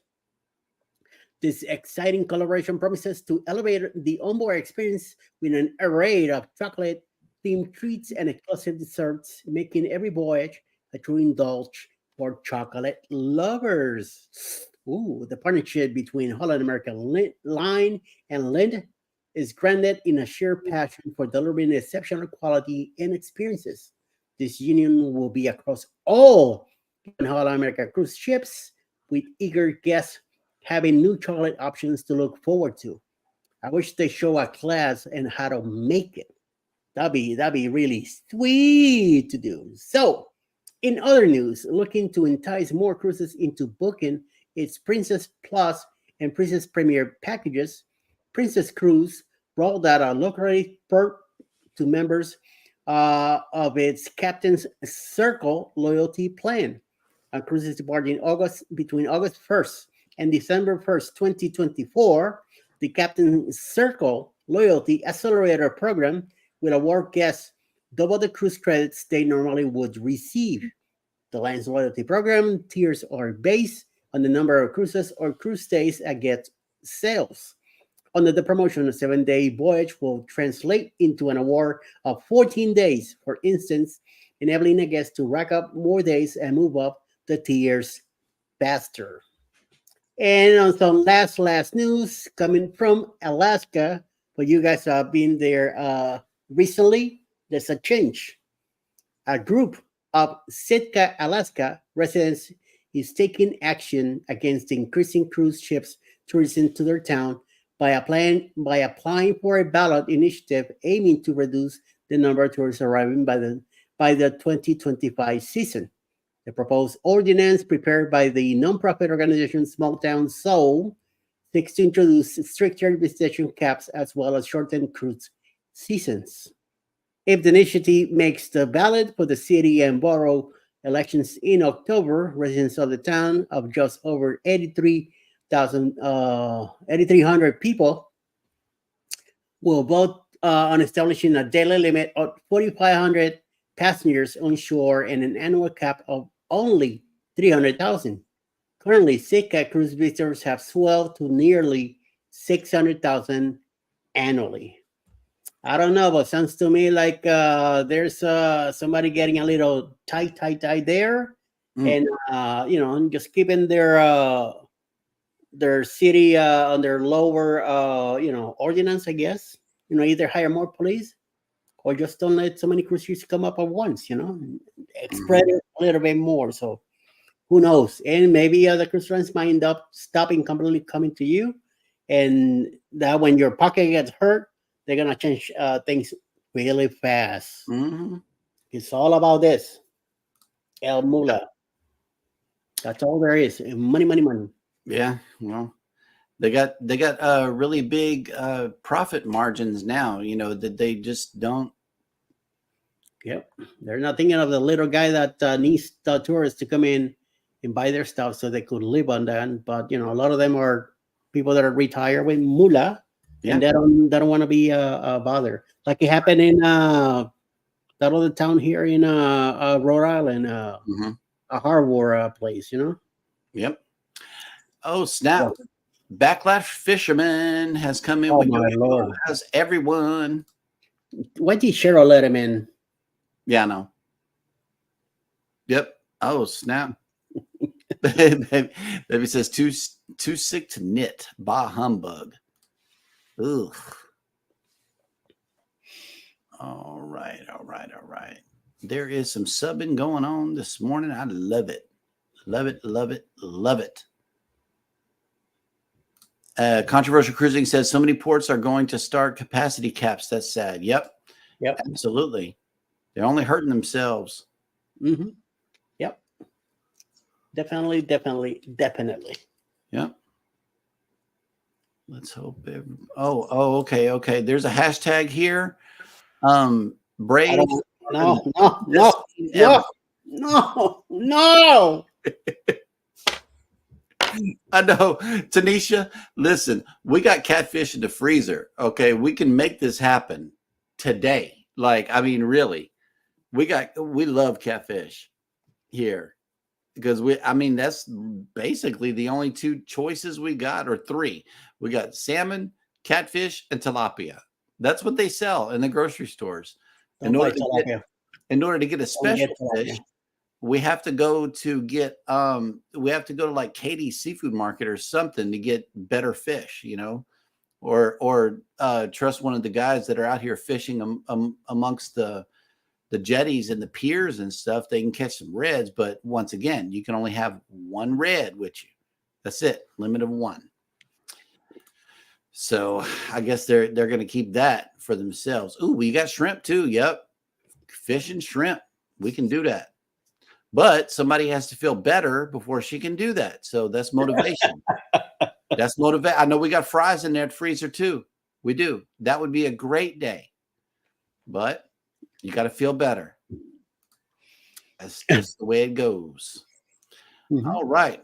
This exciting collaboration promises to elevate the onboard experience with an array of chocolate-themed treats and exclusive desserts, making every voyage a true indulge for chocolate lovers. Ooh, the partnership between Holland America Line and Lind is grounded in a shared passion for delivering exceptional quality and experiences. This union will be across all Holland America cruise ships, with eager guests having new chocolate options to look forward to. I wish they show a class and how to make it. That'd be really sweet to do. So, in other news, looking to entice more cruises into booking its Princess Plus and Princess Premier packages, Princess Cruise rolled out a lucrative perk to members of its Captain's Circle loyalty plan. Cruises departing between August 1st and December 1st, 2024, the Captain's Circle Loyalty Accelerator Program will award guests double the cruise credits they normally would receive. The line's loyalty program tiers are based on the number of cruises or cruise stays a guest sails. Under the promotion, a 7-day voyage will translate into an award of 14 days, for instance, enabling a guest to rack up more days and move up the tiers faster. And on some last news coming from Alaska, for you guys have been there recently, there's a change. A group of Sitka, Alaska residents is taking action against the increasing cruise ships tourism to their town by applying for a ballot initiative aiming to reduce the number of tourists arriving by the 2025 season. The proposed ordinance, prepared by the nonprofit organization Small Town Soul, seeks to introduce stricter visitation caps as well as shortened cruise seasons. If the initiative makes the ballot for the city and borough elections in October, residents of the town of just over 8,300 people will vote on establishing a daily limit of 4,500 passengers on shore and an annual cap of only 300,000. Currently, Sitka cruise visitors have swelled to nearly 600,000 annually. I don't know, but sounds to me like there's somebody getting a little tight there, and just keeping their city on their lower ordinance, I guess. Either hire more police or just don't let so many cruise ships come up at once. Spread it a little bit more. So who knows? And maybe the cruise lines might end up stopping completely coming to you, and that when your pocket gets hurt, they're gonna change things really fast. Mm-hmm. It's all about this. El Mula. That's all there is. Money, money, money. Yeah, well, they got really big profit margins now. That they just don't. Yep, they're not thinking of the little guy that needs the tourists to come in and buy their stuff so they could live on that. But a lot of them are people that are retired with mula. Yeah. And they don't want to be bothered. Like it happened in that other town here in Rhode Island, a harbor place, Yep. Oh, snap. Yeah. Backlash Fisherman has come in. Oh, my Lord. How's everyone? Why did Cheryl let him in? Yeah, I know. Yep. Oh, snap. Baby says, too sick to knit. Bah humbug. Ugh. All right. There is some subbing going on this morning. I love it. Love it. Controversial Cruising says so many ports are going to start capacity caps. That's sad. Yep. Absolutely. They're only hurting themselves. Mm-hmm. Yep. Definitely. Yep. Let's hope. Okay. There's a hashtag here. Brave. No. I know, Tanisha. Listen, we got catfish in the freezer. Okay, we can make this happen today. Really, we love catfish here because that's basically the only two choices we got, or three. We got salmon, catfish, and tilapia. That's what they sell in the grocery stores. In order to get a special fish, we have to go to like Katie's Seafood Market or something to get better fish, or trust one of the guys that are out here fishing amongst the jetties and the piers and stuff. They can catch some reds, but once again, you can only have one red with you. That's it, limit of one. So I guess they're going to keep that for themselves. Ooh, we got shrimp too. Yep. Fish and shrimp. We can do that. But somebody has to feel better before she can do that. So that's motivation. I know we got fries in there at freezer too. We do. That would be a great day. But you got to feel better. That's just the way it goes. Mm-hmm. All right.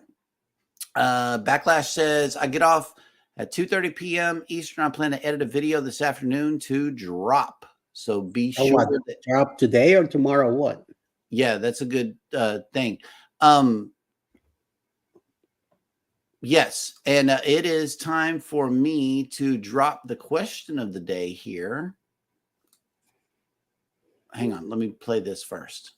Backlash says, I get off at 2:30 p.m. Eastern. I plan to edit a video this afternoon to drop. So be sure that drop today or tomorrow. What? Yeah, that's a good thing. Yes, and it is time for me to drop the question of the day here. Hang on, let me play this first.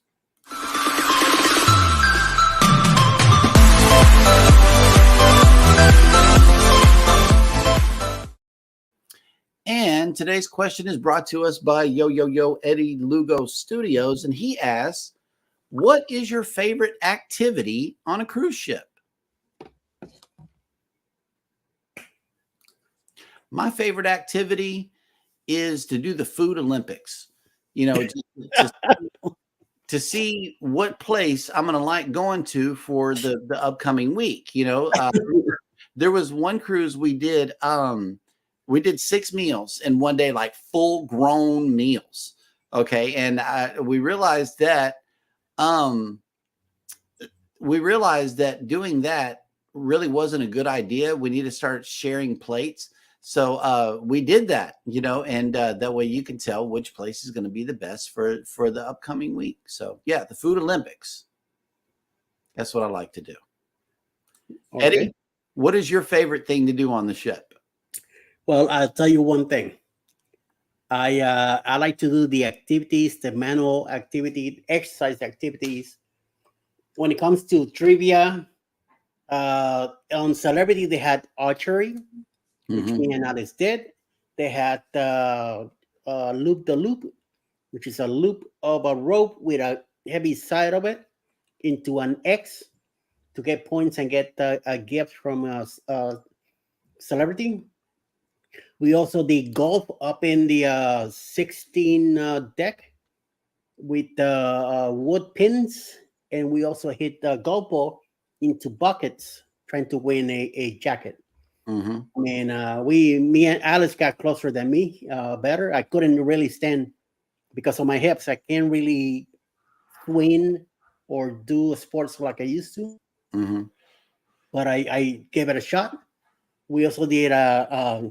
And today's question is brought to us by Eddie Lugo Studios, and he asks, what is your favorite activity on a cruise ship? My favorite activity is to do the food Olympics. To see what place I'm going to like going to for the upcoming week. There was one cruise we did 6 meals in one day, like full grown meals. Okay. And we realized that um doing that really wasn't a good idea. We need to start sharing plates. So we did that, and that way you can tell which place is going to be the best for the upcoming week. So yeah, the Food Olympics. That's what I like to do. Okay. Eddie, what is your favorite thing to do on the ship? Well, I'll tell you one thing. I like to do the activities, the manual activity, exercise activities. When it comes to trivia, on Celebrity, they had archery, which me and Alice did. They had loop the loop, which is a loop of a rope with a heavy side of it into an X to get points and get a gift from Celebrity. We also did golf up in the 16 deck with wood pins, and we also hit the golf ball into buckets trying to win a jacket. Mm-hmm. I mean, me and Alice got closer than me, better. I couldn't really stand because of my hips. I can't really swing or do sports like I used to. Mm-hmm. But I gave it a shot. We also did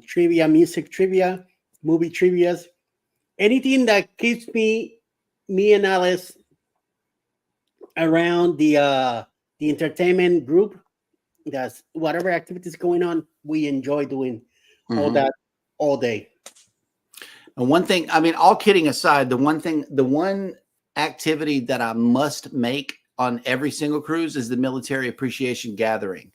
trivia, music trivia, movie trivias, anything that keeps me and Alice around the entertainment group. That's whatever activities going on, we enjoy doing all that all day. And one thing, I mean, all kidding aside, the one activity that I must make on every single cruise is the military appreciation gathering.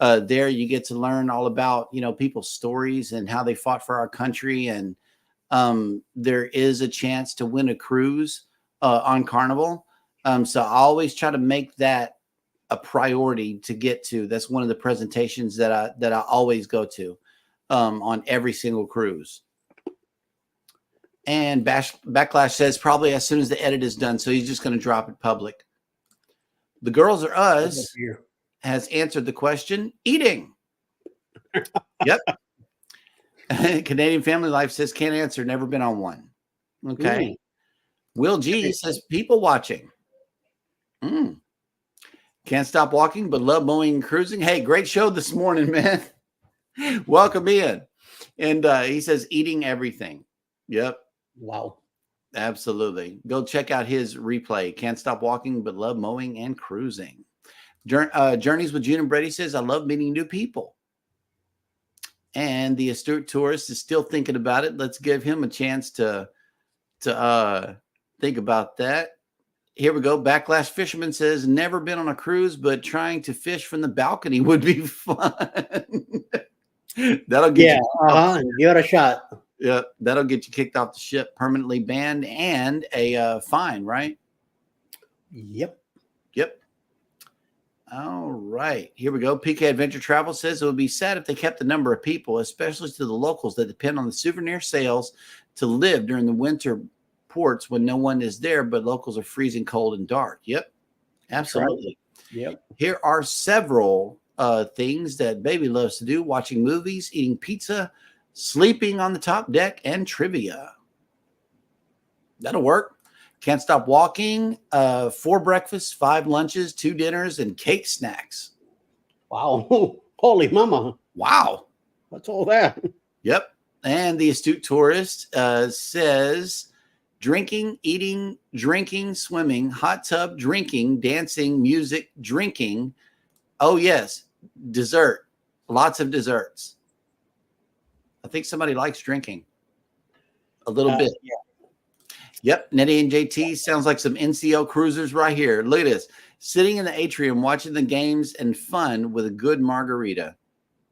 There you get to learn all about, people's stories and how they fought for our country. And there is a chance to win a cruise on Carnival. So I always try to make that a priority to get to. That's one of the presentations that I always go to on every single cruise. And Backlash says probably as soon as the edit is done. So he's just going to drop it public. The Girls Are Us has answered the question, eating. Yep. Canadian Family Life says can't answer, never been on one. Okay. Will G says people watching. Can't stop walking, but love mowing and cruising. Hey, great show this morning, man. Welcome in. And he says eating everything. Yep. Wow. Absolutely. Go check out his replay. Can't stop walking, but love mowing and cruising. Journeys with June and Brady says, I love meeting new people. And the astute tourist is still thinking about it. Let's give him a chance to think about that. Here we go. Backlash Fisherman says, never been on a cruise, but trying to fish from the balcony would be fun. That'll get you. Give it a shot. Yeah, that'll get you kicked off the ship, permanently banned, and a fine, right? Yep. All right, here we go. PK Adventure Travel says it would be sad if they kept the number of people, especially to the locals that depend on the souvenir sales to live during the winter ports when no one is there, but locals are freezing cold and dark. Yep, absolutely. Right. Yep. Here are several things that Baby loves to do: watching movies, eating pizza, sleeping on the top deck, and trivia. That'll work. Can't stop walking. 4 breakfasts, 5 lunches, 2 dinners, and cake snacks. Wow. Holy mama. Wow. What's all that? Yep. And the astute tourist says drinking, eating, drinking, swimming, hot tub, drinking, dancing, music, drinking. Oh, yes. Dessert. Lots of desserts. I think somebody likes drinking a little bit. Yeah. Yep. Nettie and JT sounds like some NCO cruisers right here. Look at this. Sitting in the atrium, watching the games and fun with a good margarita.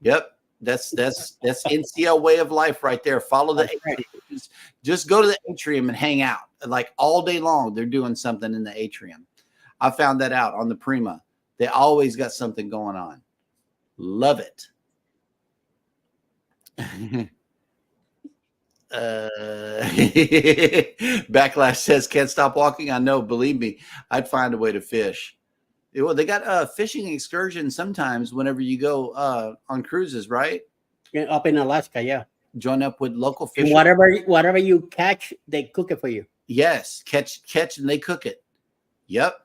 Yep. That's NCO way of life right there. Follow the atrium. Just go to the atrium and hang out. Like all day long, they're doing something in the atrium. I found that out on the Prima. They always got something going on. Love it. Backlash says can't stop walking. I know, believe me, I'd find a way to fish. Well, they got fishing excursions sometimes whenever you go on cruises, right? Yeah, up in Alaska, yeah. Join up with local And fishers. whatever you catch, they cook it for you. Yes, catch, and they cook it. Yep.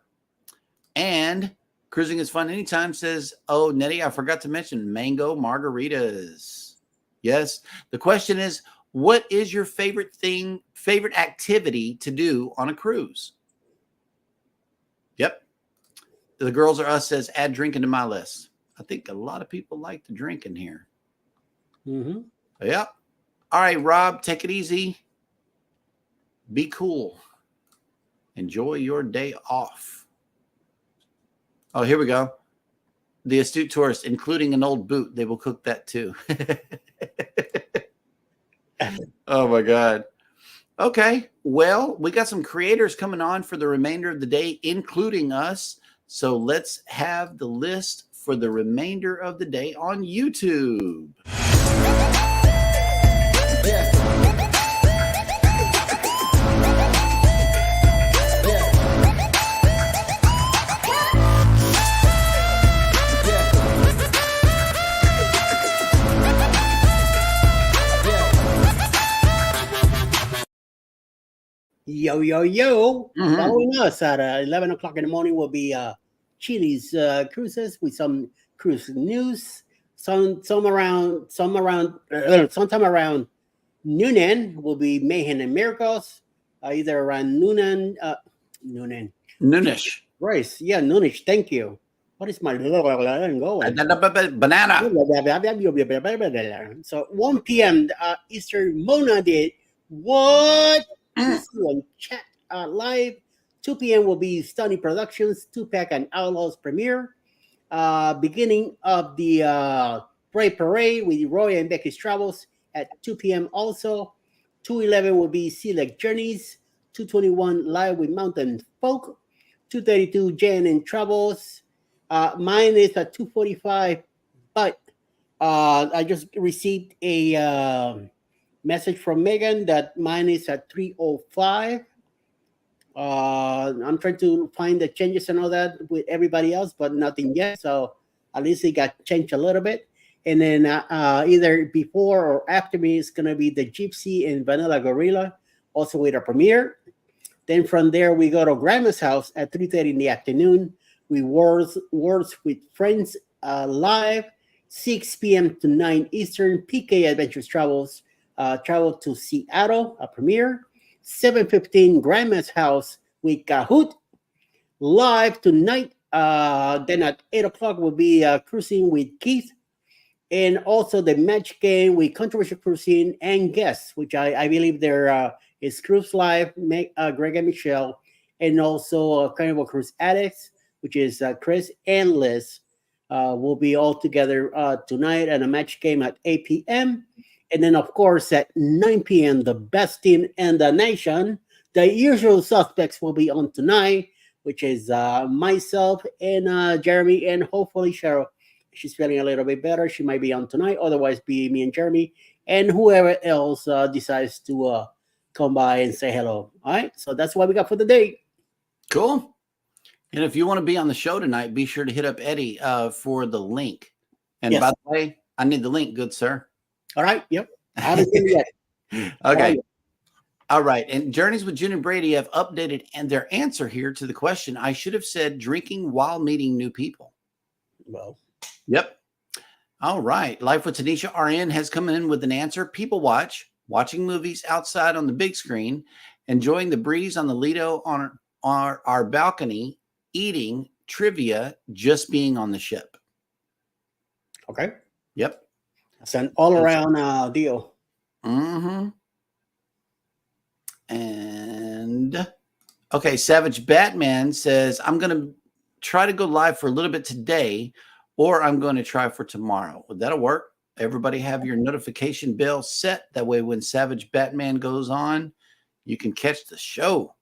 And cruising is fun anytime says, oh, Nettie, I forgot to mention mango margaritas. Yes. The question is, what is your favorite activity to do on a cruise? Yep. The Girls Are Us says, add drinking to my list. I think a lot of people like to drink in here. Mm-hmm. Yep. All right, Rob, take it easy. Be cool. Enjoy your day off. Oh, here we go. The astute tourist, including an old boot, they will cook that too. Oh my God. Okay. Well, we got some creators coming on for the remainder of the day, including us. So let's have the list for the remainder of the day on YouTube. Yo, yo, yo. Mhm. Following us at 11 o'clock in the morning will be Chile's cruises with some cruise news. Sometime around noonan will be Mayhem and Miracles. Either around noonan. Noonish. Grace, yeah, noonish. Thank you. What is my going? Banana. So 1 p.m. Eastern Mona did what? We see on chat live. 2 p.m. will be Stunny Productions, Tupac and Outlaws premiere. Beginning of the Parade with Roy and Becky's Travels at 2 p.m. also. 2:11 will be Select Journeys. 2:21 Live with Mountain Folk. 2:32 Jan and Travels. Mine is at 2:45, but I just received a message from Megan that mine is at 3:05. I'm trying to find the changes and all that with everybody else, but nothing yet. So at least it got changed a little bit. And then either before or after me is going to be the Gypsy and Vanilla Gorilla, also with a premiere. Then from there, we go to Grandma's house at 3:30 in the afternoon. We Words with Friends live, 6 p.m. to 9 Eastern. PK Adventures travel to Seattle, a premiere. 7:15 Grandma's house with Kahoot live tonight. Then at 8 o'clock will be cruising with Keith. And also the match game with Controversial Cruising and guests, which I believe there is Cruise Live, Greg and Michelle, and also Carnival Cruise Addicts, which is Chris and Liz, will be all together tonight, and a match game at 8 p.m. And then, of course, at 9 p.m., the best team in the nation, the usual suspects, will be on tonight, which is myself and Jeremy, and hopefully Cheryl. She's feeling a little bit better. She might be on tonight. Otherwise, be me and Jeremy, and whoever else decides to come by and say hello. All right. So that's what we got for the day. Cool. And if you want to be on the show tonight, be sure to hit up Eddie for the link. And Yes. by the way, I need the link, good sir. All right. Yep. I haven't seen it yet. Okay. All right. And Journeys with June and Brady have updated and their answer here to the question. I should have said drinking while meeting new people. Well. Yep. All right. Life with Tanisha RN has come in with an answer. People watching movies outside on the big screen, enjoying the breeze on the Lido on our balcony, eating, trivia, just being on the ship. Okay. Yep. It's an all-around deal. Mm-hmm. And okay, Savage Batman says, I'm going to try to go live for a little bit today, or I'm going to try for tomorrow. Well, that'll work. Everybody have your notification bell set. That way, when Savage Batman goes on, you can catch the show.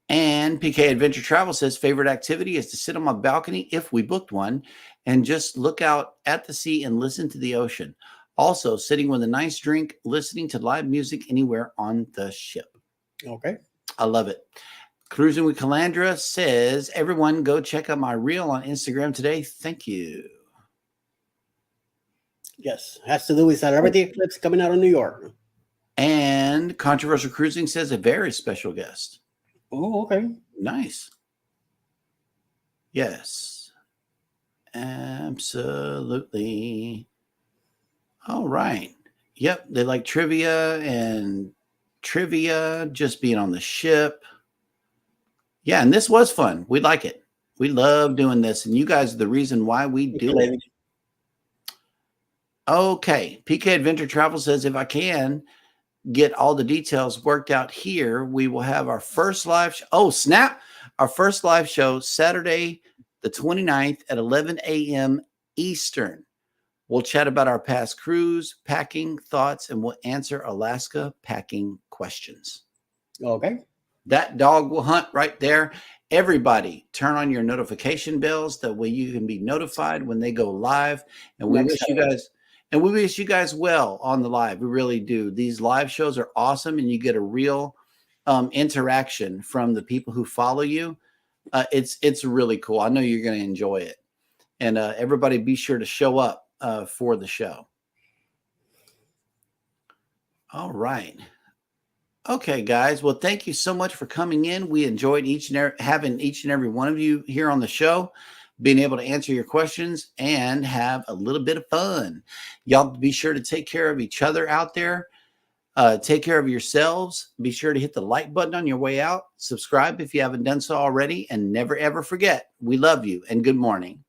And PK Adventure Travel says, favorite activity is to sit on my balcony, if we booked one, and just look out at the sea and listen to the ocean. Also, sitting with a nice drink, listening to live music anywhere on the ship. Okay. I love it. Cruising with Calandra says, everyone go check out my reel on Instagram today. Thank you. Yes, has to do with celebrity eclipse coming out of New York. And Controversial Cruising says, a very special guest. Oh, okay. Nice. Yes. Absolutely. All right. Yep. They like trivia just being on the ship. Yeah. And this was fun. We like it. We love doing this. And you guys are the reason why we do it. Okay. PK Adventure Travel says, if I can get all the details worked out here, we will have our first live show. Oh, snap. Our first live show Saturday, the 29th at 11 a.m. Eastern. We'll chat about our past cruise, packing thoughts, and we'll answer Alaska packing questions. Okay. That dog will hunt right there. Everybody, turn on your notification bells. That way you can be notified when they go live. And we wish you guys well on the live. We really do. These live shows are awesome, and you get a real interaction from the people who follow you. It's really cool. I know you're going to enjoy it. And everybody be sure to show up for the show. All right. Okay, guys. Well, thank you so much for coming in. We enjoyed having each and every one of you here on the show, being able to answer your questions and have a little bit of fun. Y'all be sure to take care of each other out there. Take care of yourselves. Be sure to hit the like button on your way out. Subscribe if you haven't done so already. And never, ever forget, we love you and good morning.